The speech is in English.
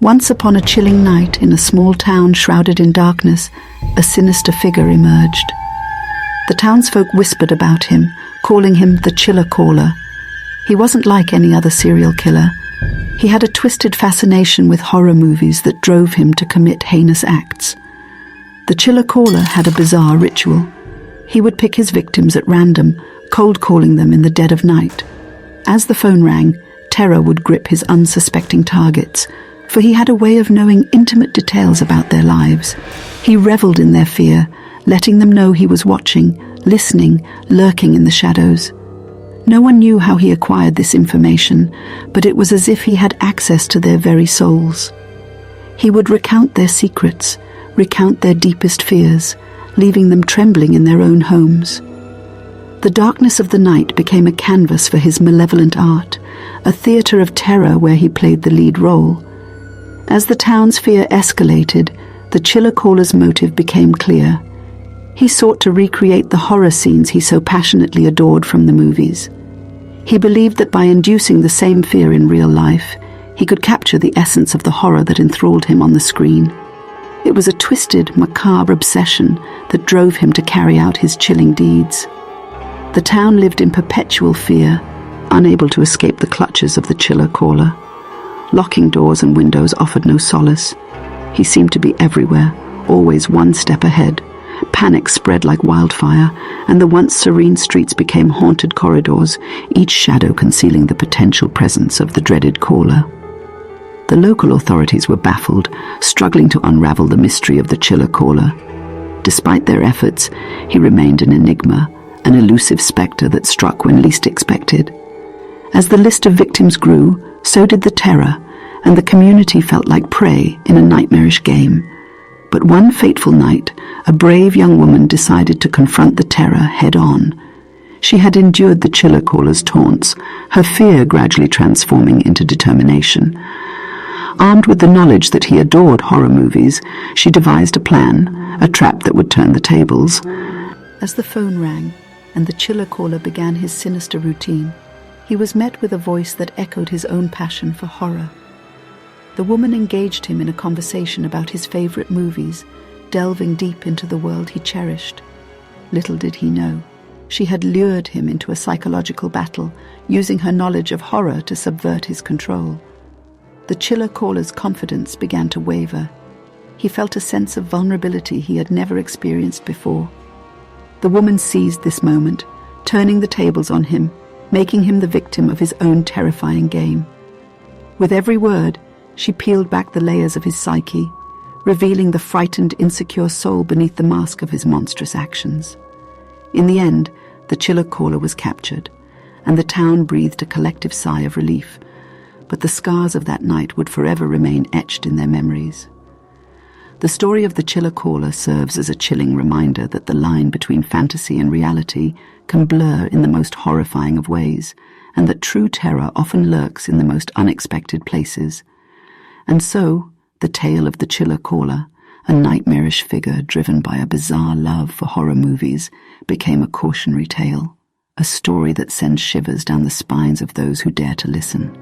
Once upon a chilling night in a small town shrouded in darkness, a sinister figure emerged. The townsfolk whispered about him, calling him the Chiller Caller. He wasn't like any other serial killer. He had a twisted fascination with horror movies that drove him to commit heinous acts. The Chiller Caller had a bizarre ritual. He would pick his victims at random, cold-calling them in the dead of night. As the phone rang, terror would grip his unsuspecting targets, for he had a way of knowing intimate details about their lives. He reveled in their fear, letting them know he was watching, listening, lurking in the shadows. No one knew how he acquired this information, but it was as if he had access to their very souls. He would recount their secrets, recount their deepest fears, leaving them trembling in their own homes. The darkness of the night became a canvas for his malevolent art, a theatre of terror where he played the lead role. As the town's fear escalated, the Chiller Caller's motive became clear. He sought to recreate the horror scenes he so passionately adored from the movies. He believed that by inducing the same fear in real life, he could capture the essence of the horror that enthralled him on the screen. It was a twisted, macabre obsession that drove him to carry out his chilling deeds. The town lived in perpetual fear, unable to escape the clutches of the Chiller Caller. Locking doors and windows offered no solace. He seemed to be everywhere, always one step ahead. Panic spread like wildfire, and the once serene streets became haunted corridors, each shadow concealing the potential presence of the dreaded caller. The local authorities were baffled, struggling to unravel the mystery of the Chiller Caller. Despite their efforts, he remained an enigma, an elusive spectre that struck when least expected. As the list of victims grew, so did the terror, and the community felt like prey in a nightmarish game. But one fateful night, a brave young woman decided to confront the terror head-on. She had endured the Chiller Caller's taunts, her fear gradually transforming into determination. Armed with the knowledge that he adored horror movies, she devised a plan, a trap that would turn the tables. As the phone rang, and the Chiller Caller began his sinister routine, he was met with a voice that echoed his own passion for horror. The woman engaged him in a conversation about his favorite movies, delving deep into the world he cherished. Little did he know, she had lured him into a psychological battle, using her knowledge of horror to subvert his control. The Chiller Caller's confidence began to waver. He felt a sense of vulnerability he had never experienced before. The woman seized this moment, turning the tables on him, making him the victim of his own terrifying game. With every word, she peeled back the layers of his psyche, revealing the frightened, insecure soul beneath the mask of his monstrous actions. In the end, the Chiller Caller was captured, and the town breathed a collective sigh of relief, but the scars of that night would forever remain etched in their memories. The story of the Chiller Caller serves as a chilling reminder that the line between fantasy and reality can blur in the most horrifying of ways, and that true terror often lurks in the most unexpected places. And so, the tale of the Chiller Caller, a nightmarish figure driven by a bizarre love for horror movies, became a cautionary tale, a story that sends shivers down the spines of those who dare to listen.